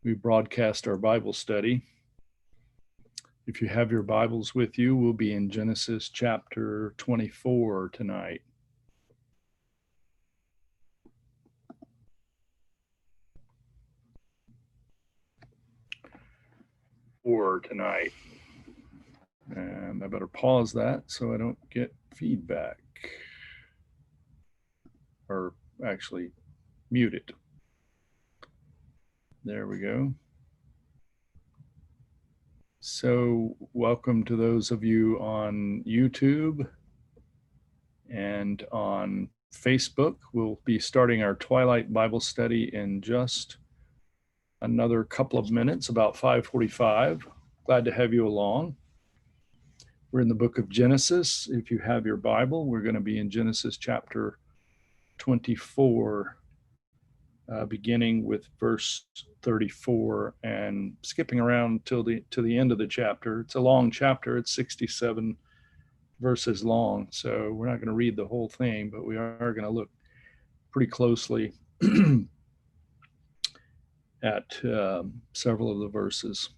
we broadcast our Bible study. If you have your Bibles with you, we'll be in Genesis chapter 24 tonight. And I better pause that so I don't get feedback, or actually mute it. There we go. So welcome to those of you on YouTube and on Facebook. We'll be starting our Twilight Bible study in just another couple of minutes, about 5:45. Glad to have you along. We're in the book of Genesis. If you have your Bible, we're going to be in Genesis chapter 24, beginning with verse 34 and skipping around to the end of the chapter. It's a long chapter. It's 67 verses long, so we're not going to read the whole thing, but we are going to look pretty closely at several of the verses.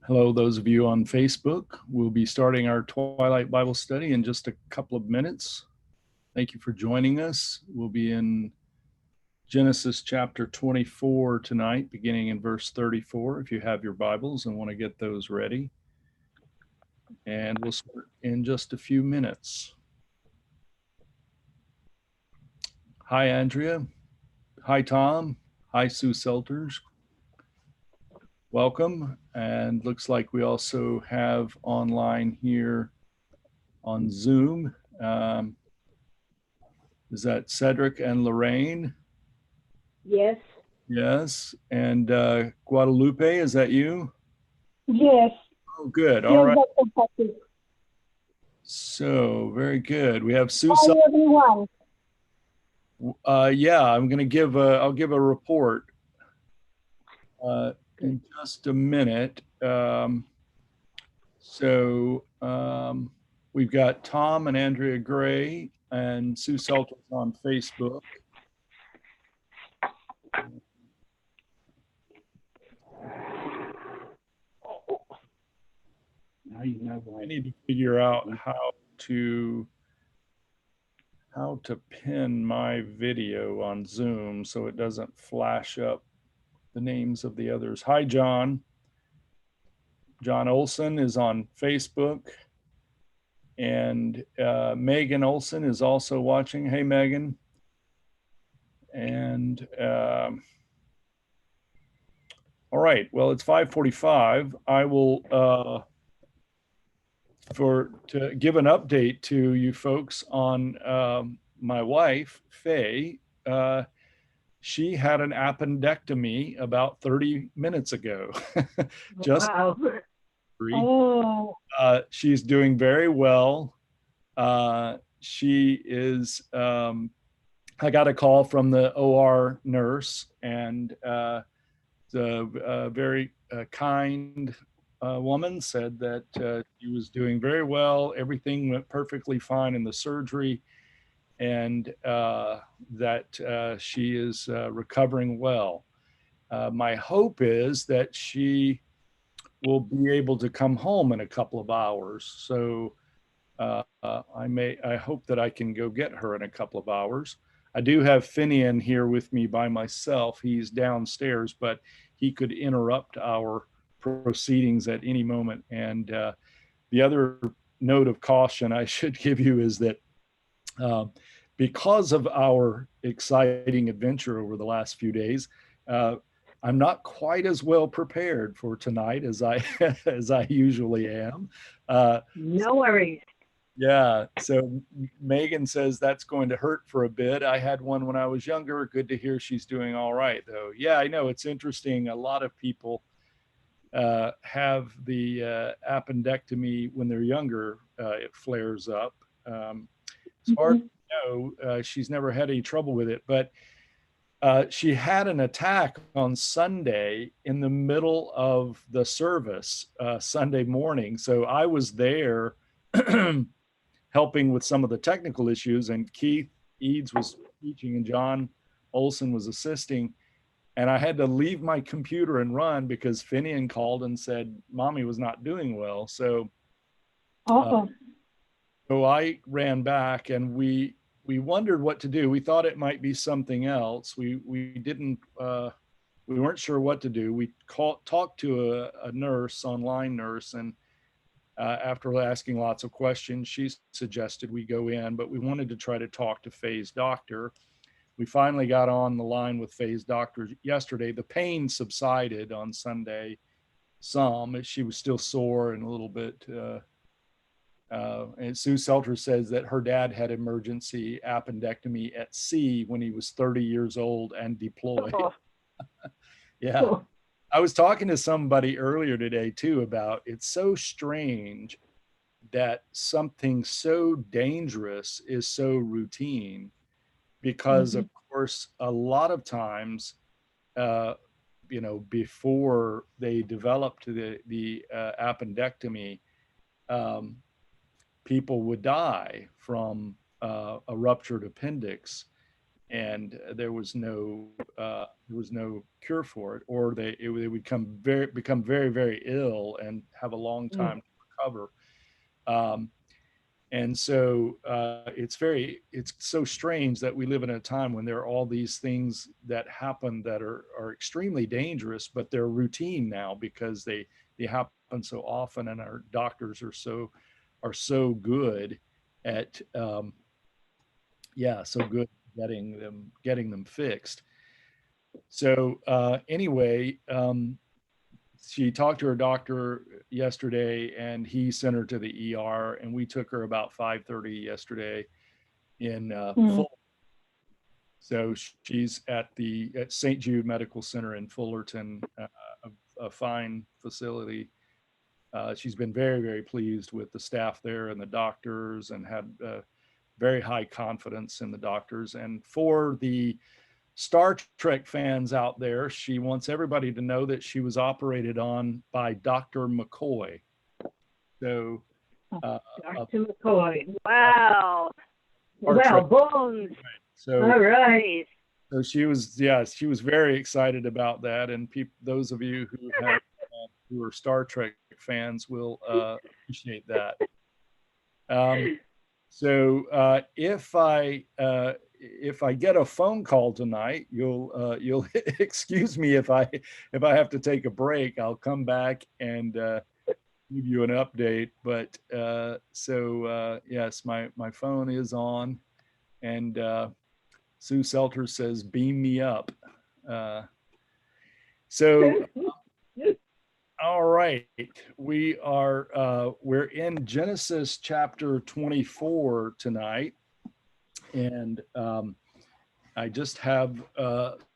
Hello, those of you on Facebook. We'll be starting our Twilight Bible study in just a couple of minutes. Thank you for joining us. We'll be in Genesis chapter 24 tonight, beginning in verse 34, if you have your Bibles and want to get those ready. And we'll start in just a few minutes. Hi, Andrea. Hi, Tom. Hi, Sue Selters. Welcome. And looks like we also have online here on Zoom. Is that Cedric and Lorraine? Yes. Yes. And Guadalupe, is that you? Yes. Oh, good. Yes, All right. Dr. So very good. We have Sue. Hi, everyone. Yeah, I'll give a report in just a minute. We've got Tom and Andrea Gray and Sue Selters on Facebook. Now you know I need to figure out how to pin my video on Zoom so it doesn't flash up the names of the others. Hi, John. John Olson is on Facebook. And Megan Olson is also watching. Hey, Megan. And all right, well, it's 5:45. I will, to give an update to you folks on my wife, Faye. She had an appendectomy about 30 minutes ago. Just wow. Oh. She's doing very well. She is, I got a call from the OR nurse, and the very kind woman said that she was doing very well. Everything went perfectly fine in the surgery, and that she is recovering well. My hope is that she will be able to come home in a couple of hours. So I hope that I can go get her in a couple of hours. I do have Finian here with me by myself. He's downstairs, but he could interrupt our proceedings at any moment. And the other note of caution I should give you is that because of our exciting adventure over the last few days, I'm not quite as well prepared for tonight as I usually am. No worries. Yeah. So Megan says that's going to hurt for a bit. I had one when I was younger. Good to hear she's doing all right, though. Yeah, I know. It's interesting. A lot of people have the appendectomy when they're younger. It flares up. As far as Mhm. I know, she's never had any trouble with it. But she had an attack on Sunday in the middle of the service, Sunday morning. So I was there helping with some of the technical issues, and Keith Eads was teaching, and John Olson was assisting. And I had to leave my computer and run because Finian called and said mommy was not doing well. Uh, Uh-oh. so I ran back, and we wondered what to do. We thought it might be something else. We didn't we weren't sure what to do. We talked to a nurse, online nurse, and after asking lots of questions, she suggested we go in, but we wanted to try to talk to Faye's doctor. We finally got on the line with Faye's doctor yesterday. The pain subsided on Sunday some. She was still sore and a little bit. And Sue Seltzer says that her dad had emergency appendectomy at sea when he was 30 years old and deployed. Oh. Yeah. Oh. I was talking to somebody earlier today too about it's so strange that something so dangerous is so routine because of Mhm. course a lot of times uh, before they developed the appendectomy, um, people would die from a ruptured appendix, and there was no cure for it, or they would become very very ill and have a long Mm. time to recover. Um, and so it's so strange that we live in a time when there are all these things that happen that are extremely dangerous, but they're routine now because they happen so often, and our doctors are so good at so good getting them fixed. So anyway, she talked to her doctor yesterday, and he sent her to the ER, and we took her about 5:30 yesterday in Mm. Full. So she's at St. Jude Medical Center in Fullerton, a fine facility. She's been very, very pleased with the staff there and the doctors, and had very high confidence in the doctors. And for the Star Trek fans out there, she wants everybody to know that she was operated on by Dr. McCoy. So, a Dr. McCoy. Wow. Star Trek. Well, bones. So, All right. so she was very excited about that. And those of you who are Star Trek fans will appreciate that. So if I get a phone call tonight, you'll excuse me if I have to take a break. I'll come back and give you an update. But yes, my phone is on, and Sue Seltzer says, "Beam me up." Uh, so all right, we're in Genesis chapter 24 tonight, and I just have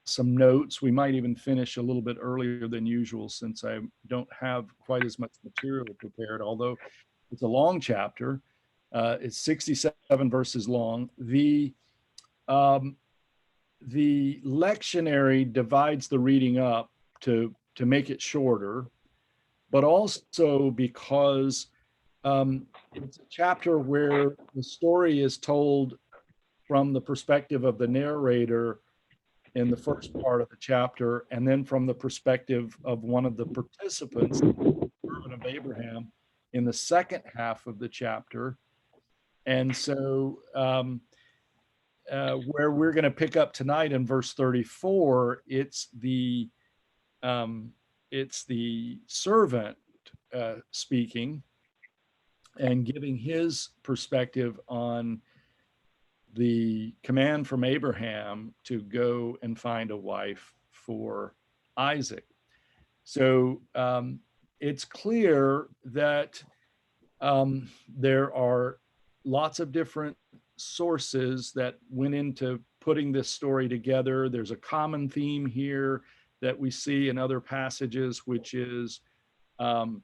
some notes. We might even finish a little bit earlier than usual since I don't have quite as much material prepared, although it's a long chapter. It's 67 verses long. Um, the lectionary divides the reading up to make it shorter, but also because it's a chapter where the story is told from the perspective of the narrator in the first part of the chapter, and then from the perspective of one of the participants, the servant of Abraham, in the second half of the chapter. And so, where we're going to pick up tonight in verse 34, it's the servant speaking and giving his perspective on the command from Abraham to go and find a wife for Isaac. So it's clear that there are lots of different sources that went into putting this story together. There's a common theme here that we see in other passages, which is um,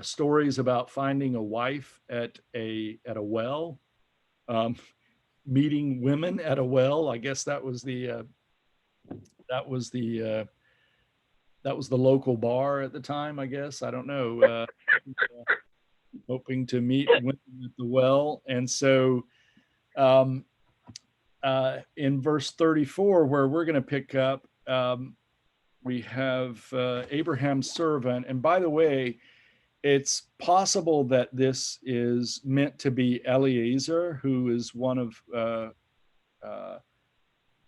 stories about finding a wife at a well, um, meeting women at a well. I guess that was the that was the local bar at the time. I guess I don't know. Hoping to meet women at the well, and so um, in verse 34, where we're going to pick up, we have Abraham's servant. And by the way, it's possible that this is meant to be Eliezer, who is one of uh,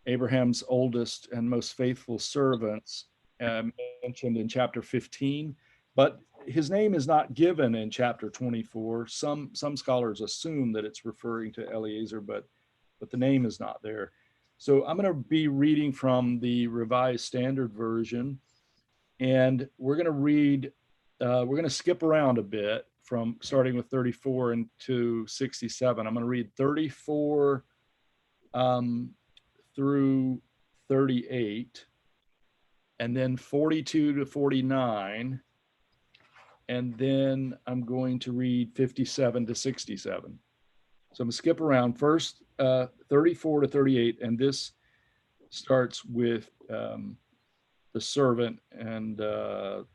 Abraham's oldest and most faithful servants, mentioned in chapter 15. But his name is not given in chapter 24. Some scholars assume that it's referring to Eliezer, but the name is not there. So I'm going to be reading from the Revised Standard Version, and we're going to read. We're going to skip around a bit from starting with 34 into 67. I'm going to read 34 through 38, and then 42 to 49, and then I'm going to read 57 to 67. So I'm going to skip around first, 34 to 38, and this starts with the servant and the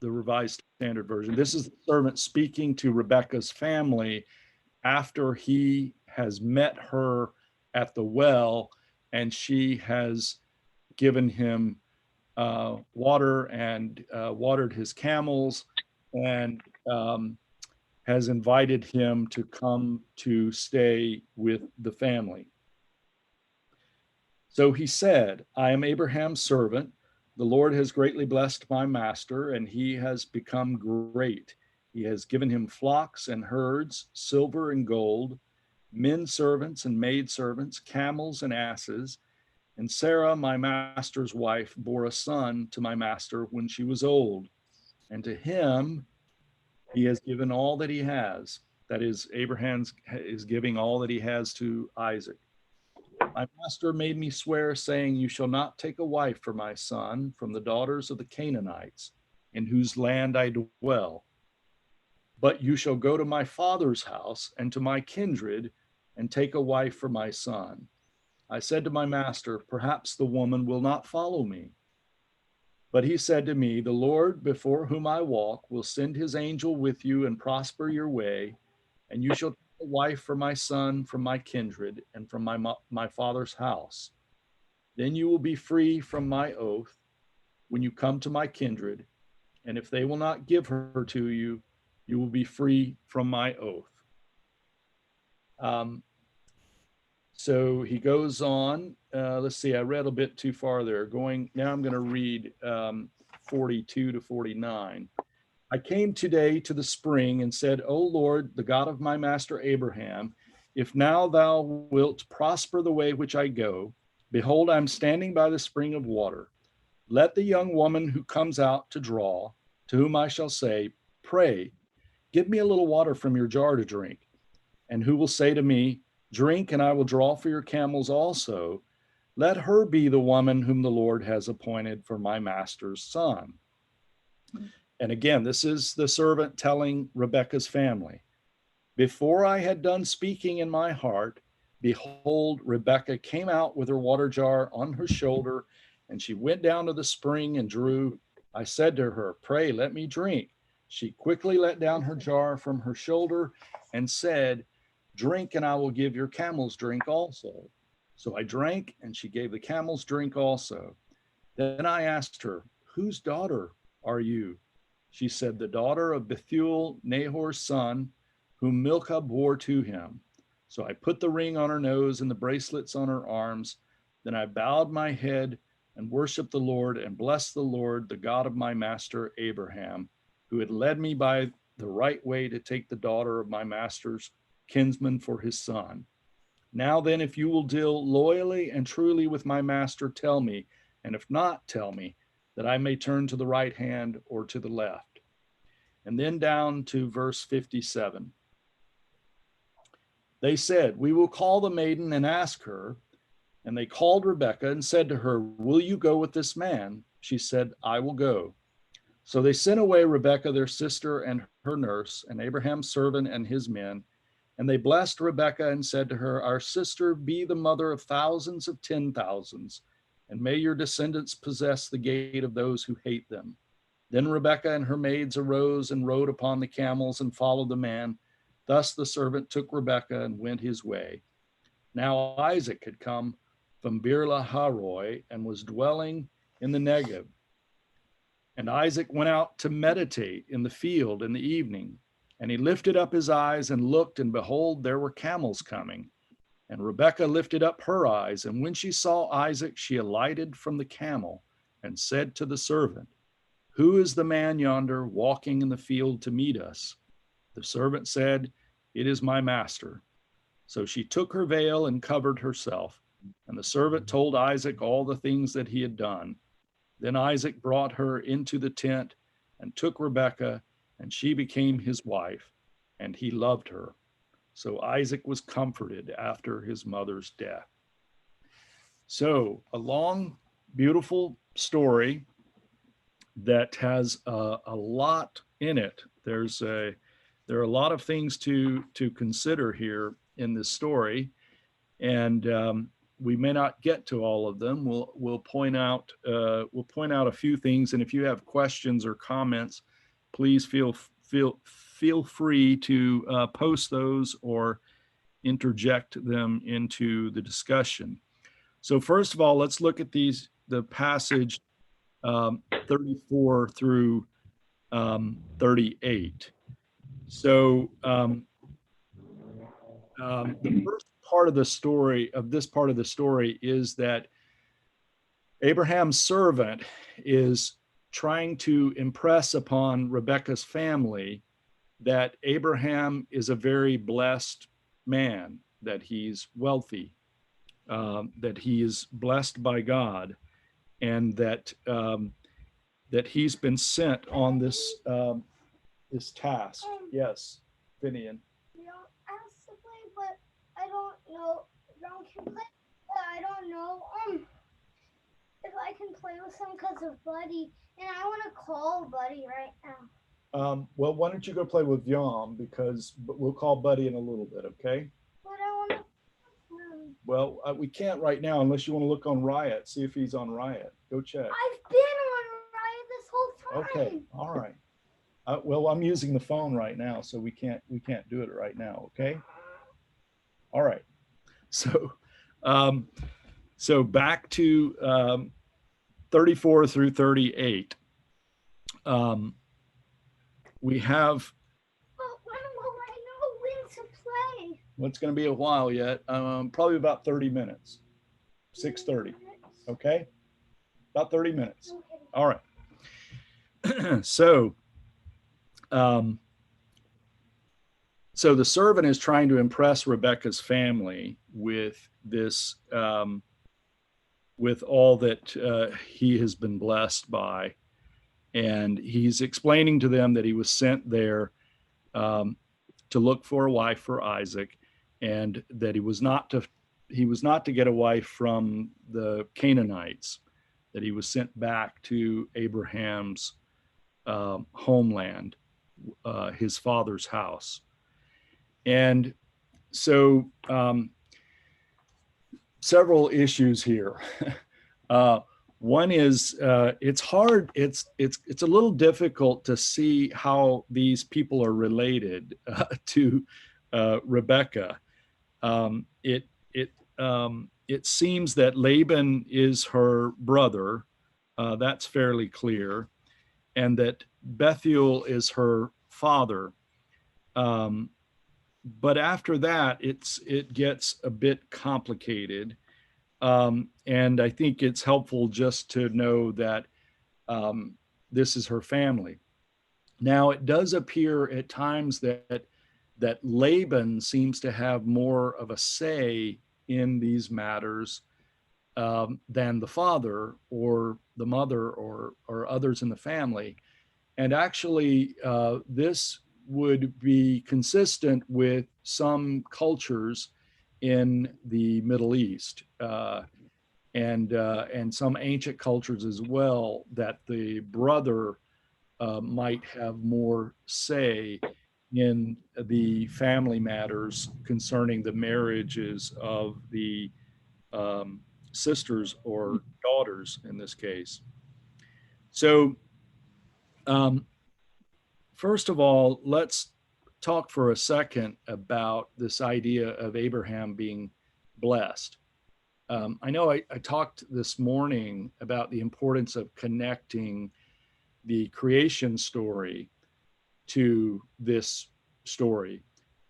Revised Standard Version. This is the servant speaking to Rebekah's family after he has met her at the well, and she has given him water and watered his camels, and has invited him to come to stay with the family. So he said, I am Abraham's servant. The Lord has greatly blessed my master, and he has become great. He has given him flocks and herds, silver and gold, men servants and maid servants, camels and asses. And Sarah, my master's wife, bore a son to my master when she was old. And to him he has given all that he has. That is, Abraham is giving all that he has to Isaac. My master made me swear, saying, you shall not take a wife for my son from the daughters of the Canaanites, in whose land I dwell. But you shall go to my father's house and to my kindred and take a wife for my son. I said to my master, perhaps the woman will not follow me. But he said to me, the Lord before whom I walk will send his angel with you and prosper your way, and you shall take a wife for my son from my kindred and from my father's house. Then you will be free from my oath when you come to my kindred, and if they will not give her to you, you will be free from my oath. So he goes on. Let's see, I read a bit too far there. Now I'm going to read 42 to 49. I came today to the spring and said, O Lord, the God of my master Abraham, if now thou wilt prosper the way which I go, behold, I'm standing by the spring of water. Let the young woman who comes out to draw, to whom I shall say, pray, give me a little water from your jar to drink, and who will say to me, drink, and I will draw for your camels also. Let her be the woman whom the Lord has appointed for my master's son. And again, this is the servant telling Rebekah's family. Before I had done speaking in my heart, behold, Rebekah came out with her water jar on her shoulder, and she went down to the spring and drew. I said to her, pray, let me drink. She quickly let down her jar from her shoulder and said, drink, and I will give your camels drink also. So I drank, and she gave the camels drink also. Then I asked her, whose daughter are you? She said, the daughter of Bethuel, Nahor's son, whom Milcah bore to him. So I put the ring on her nose and the bracelets on her arms. Then I bowed my head and worshiped the Lord and blessed the Lord, the God of my master Abraham, who had led me by the right way to take the daughter of my master's kinsman for his son. Now then, if you will deal loyally and truly with my master, tell me, and if not, tell me, that I may turn to the right hand or to the left. And then down to verse 57. They said, "We will call the maiden and ask her." And they called Rebekah and said to her, "Will you go with this man?" She said, "I will go." So they sent away Rebekah, their sister, and her nurse, and Abraham's servant and his men. And they blessed Rebekah and said to her, "Our sister, be the mother of thousands of 10,000s, and may your descendants possess the gate of those who hate them." Then Rebekah and her maids arose and rode upon the camels and followed the man. Thus the servant took Rebekah and went his way. Now Isaac had come from Beer Laharoi and was dwelling in the Negev. And Isaac went out to meditate in the field in the evening. And he lifted up his eyes and looked, and behold, there were camels coming. And Rebekah lifted up her eyes, and when she saw Isaac, she alighted from the camel and said to the servant, "Who is the man yonder walking in the field to meet us?" The servant said, "It is my master." So she took her veil and covered herself. And the servant told Isaac all the things that he had done. Then Isaac brought her into the tent and took Rebekah, and she became his wife, and he loved her. So Isaac was comforted after his mother's death. So a long, beautiful story that has a lot in it. There are a lot of things to consider here in this story, and we may not get to all of them. We'll point out a few things, and if you have questions or comments, please feel free to post those or interject them into the discussion. So first of all, let's look at the passage 34 through 38. So the first part of the story, is that Abraham's servant is trying to impress upon Rebekah's family that Abraham is a very blessed man, that he's wealthy, that he is blessed by God, and that he's been sent on this task. Yes, Finian. Asked to play, but I don't know. Ron can play, but I don't know if I can play with him because of Buddy, and I want to call Buddy right now. Well, why don't you go play with Yom, because we'll call Buddy in a little bit, okay? But I want to. Well, we can't right now unless you want to look on Riot, see if he's on Riot. Go check. I've been on Riot this whole time. Okay, all right. Well, I'm using the phone right now, so we can't do it right now, okay? All right. So, so back to 34 through 38. We have. But when will I know when to play? Well, it's going to be a while yet. Probably about 30 minutes. 6:30. Okay. About 30 minutes. Okay. All right. So the servant is trying to impress Rebekah's family with this, with all that he has been blessed by. And he's explaining to them that he was sent there to look for a wife for Isaac, and that he was not to get a wife from the Canaanites, that he was sent back to Abraham's homeland, his father's house. And so several issues here. One is it's hard. It's a little difficult to see how these people are related to Rebekah. It seems that Laban is her brother. That's fairly clear, and that Bethuel is her father. But after that, it gets a bit complicated. And I think it's helpful just to know that this is her family. Now, it does appear at times that Laban seems to have more of a say in these matters than the father or the mother or others in the family. And actually, this would be consistent with some cultures in the Middle East, and some ancient cultures as well, that the brother might have more say in the family matters concerning the marriages of the sisters or daughters in this case. So, um, first of all, let's talk for a second about this idea of Abraham being blessed. I know I talked this morning about the importance of connecting the creation story to this story.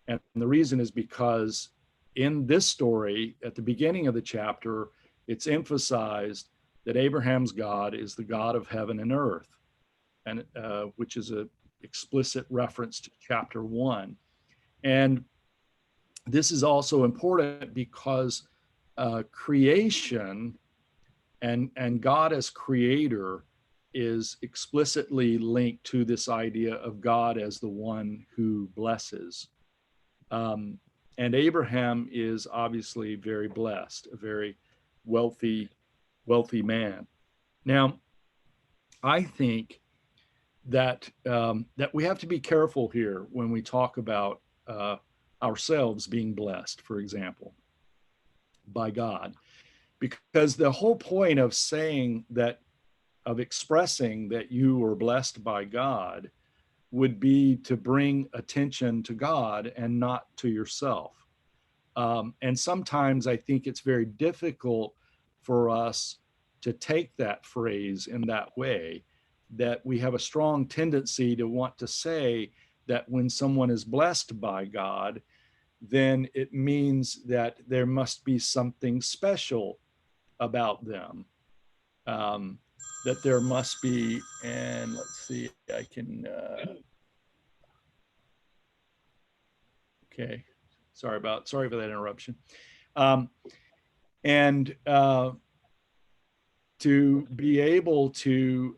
And the reason is because in this story, at the beginning of the chapter, it's emphasized that Abraham's God is the God of heaven and earth, and which is a explicit reference to chapter 1. And this is also important because creation and God as creator is explicitly linked to this idea of God as the one who blesses. And Abraham is obviously very blessed, a very wealthy man. Now, I think that that we have to be careful here when we talk about ourselves being blessed, for example, by God, because the whole point of saying that, of expressing that you are blessed by God, would be to bring attention to God and not to yourself. And sometimes I think it's very difficult for us to take that phrase in that way, that we have a strong tendency to want to say that when someone is blessed by God, then it means that there must be something special about them. That there must be, and let's see, I can, okay, sorry for that interruption. And to be able to,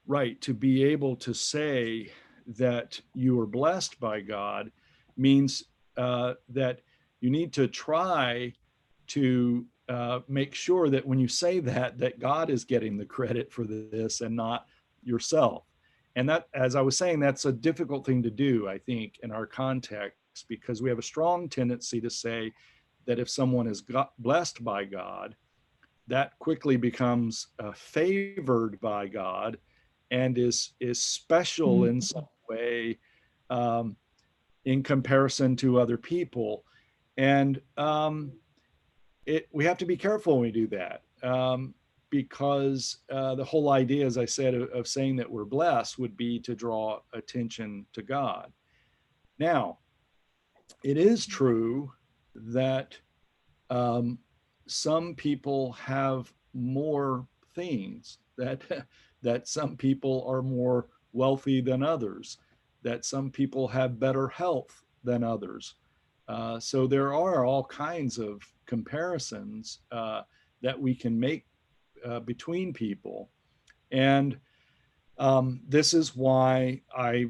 right, to be able to say that you are blessed by God means that you need to try to make sure that when you say that, that God is getting the credit for this and not yourself. And that, as I was saying, that's a difficult thing to do, I think, in our context, because we have a strong tendency to say that if someone is blessed by God, that quickly becomes favored by God and is special in some way in comparison to other people. And we have to be careful when we do that, because the whole idea, as I said, of saying that we're blessed would be to draw attention to God. Now, it is true that some people have more things, that some people are more wealthy than others, that some people have better health than others. So there are all kinds of comparisons that we can make between people. And this is why I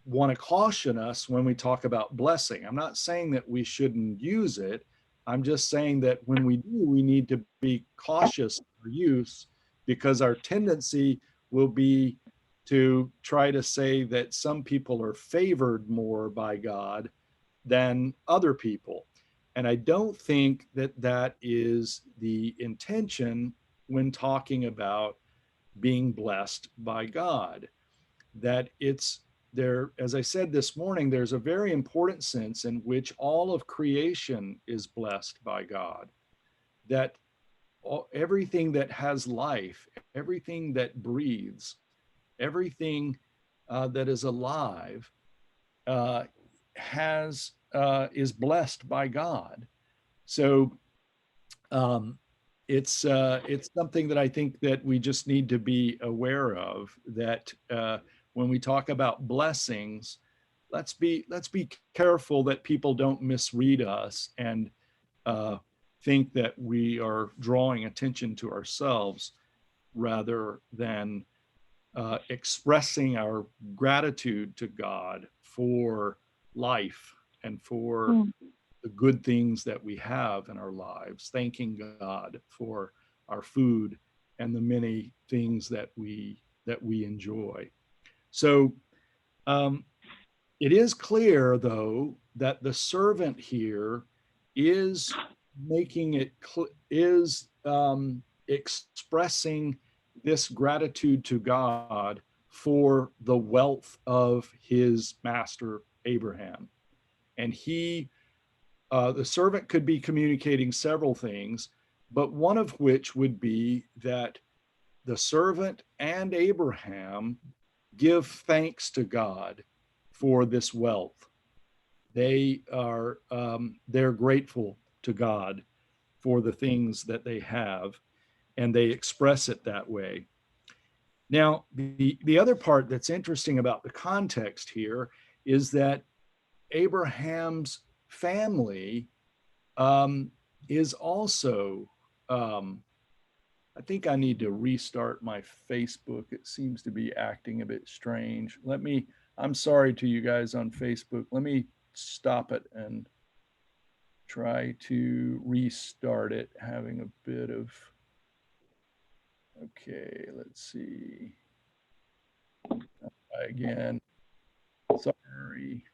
want to caution us when we talk about blessing. I'm not saying that we shouldn't use it. I'm just saying that when we do, we need to be cautious of our use, because our tendency will be to try to say that some people are favored more by God than other people. And I don't think that that is the intention when talking about being blessed by God. That it's there, as I said this morning, there's a very important sense in which all of creation is blessed by God. That everything that has life, everything that breathes, everything that is alive is blessed by God. So it's something that I think that we just need to be aware of, that when we talk about blessings, let's be careful that people don't misread us and think that we are drawing attention to ourselves rather than expressing our gratitude to God for life and for the good things that we have in our lives, thanking God for our food and the many things that we enjoy. So it is clear, though, that the servant here is making it expressing this gratitude to God for the wealth of his master Abraham, and the servant could be communicating several things, but one of which would be that the servant and Abraham give thanks to God for this wealth. They're grateful to God for the things that they have, and they express it that way. Now, the other part that's interesting about the context here is that Abraham's family is also, I think I need to restart my Facebook. It seems to be acting a bit strange. I'm sorry to you guys on Facebook. Let me stop it and try to restart it. Having a bit of, okay, let's see. Again, sorry.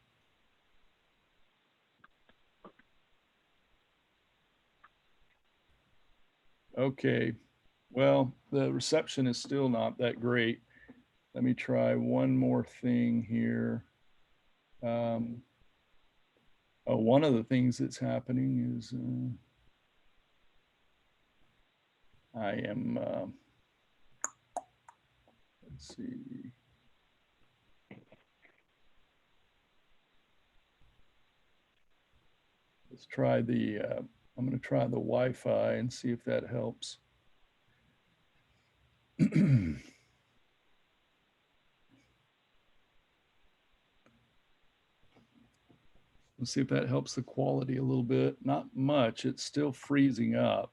Okay, well, the reception is still not that great. Let me try one more thing here. One of the things that's happening is I am, let's see. Let's try I'm going to try the Wi-Fi and see if that helps. Let's see if that helps the quality a little bit. Not much. It's still freezing up.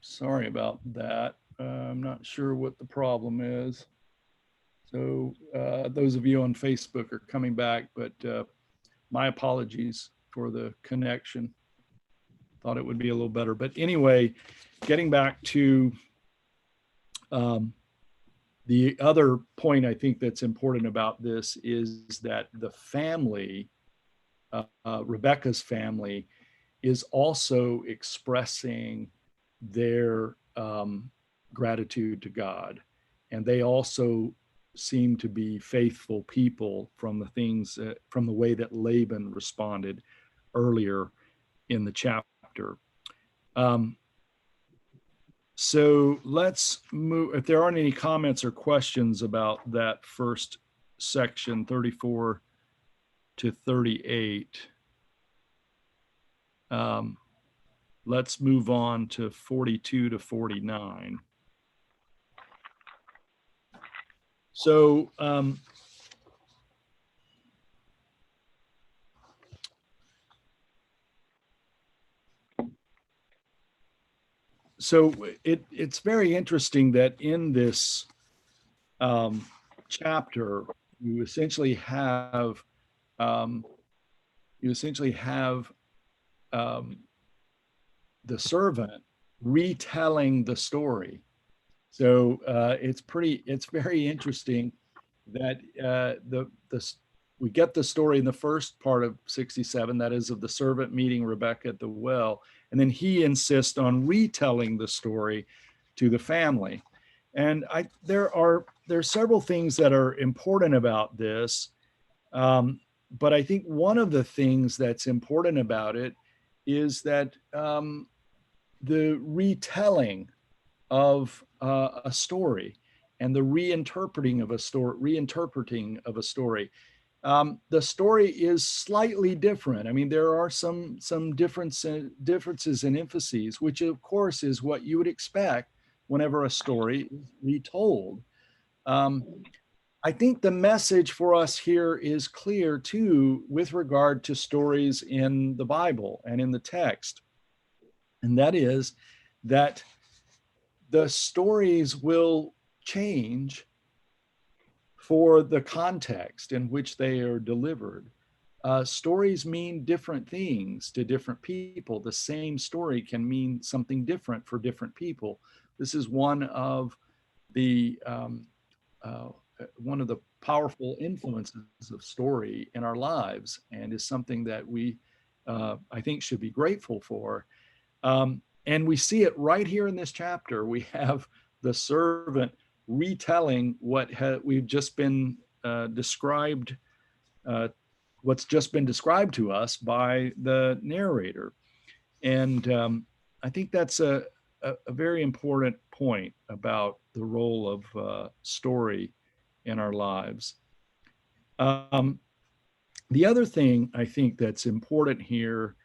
Sorry about that. I'm not sure what the problem is. So those of you on Facebook are coming back, but my apologies for the connection. Thought it would be a little better. But anyway, getting back to the other point I think that's important about this is that the family, Rebecca's family, is also expressing their gratitude to God. And they also seem to be faithful people from the things, from the way that Laban responded earlier in the chapter. So let's move, if there aren't any comments or questions about that first section, 34 to 38, let's move on to 42 to 49. So it's very interesting that in this chapter, you essentially have the servant retelling the story. So it's very interesting that we get the story in the first part of 67, that is of the servant meeting Rebecca at the well, and then he insists on retelling the story to the family. And there are several things that are important about this, but I think one of the things that's important about it is that the retelling of a story and the reinterpreting of a story. The story is slightly different. I mean, there are some differences in emphases, which of course is what you would expect whenever a story is retold. I think the message for us here is clear too, with regard to stories in the Bible and in the text. And that is that the stories will change for the context in which they are delivered. Stories mean different things to different people. The same story can mean something different for different people. This is one of the powerful influences of story in our lives, and is something that we, I think, should be grateful for. And we see it right here in this chapter. We have the servant retelling what we've just been described, what's just been described to us by the narrator. And I think that's a very important point about the role of story in our lives. Um, the other thing I think that's important here,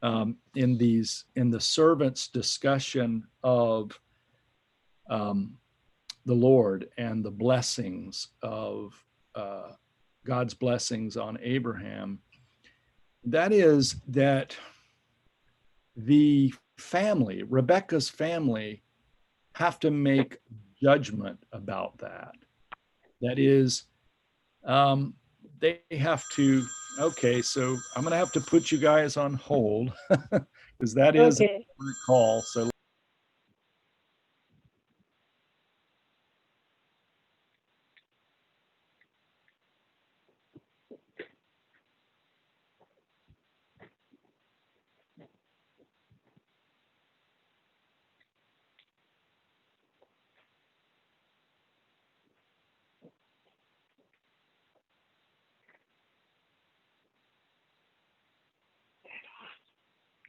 in the servant's discussion of the Lord and the blessings of God's blessings on Abraham, that is that the family, Rebecca's family, have to make judgment about that. That is, they have to, okay, so I'm going to have to put you guys on hold because that is a Okay. call. So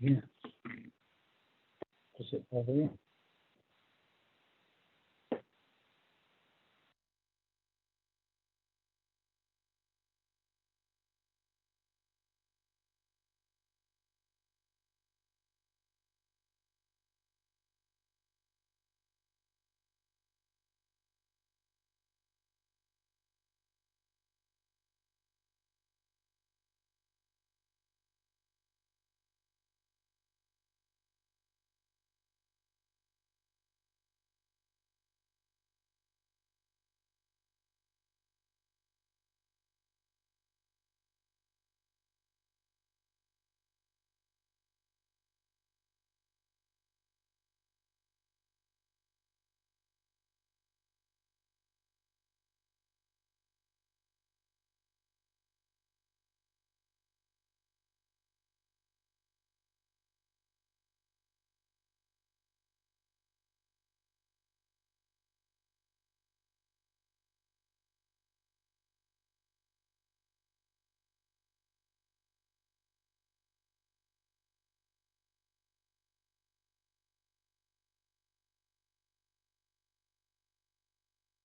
Yeah. Is it over here?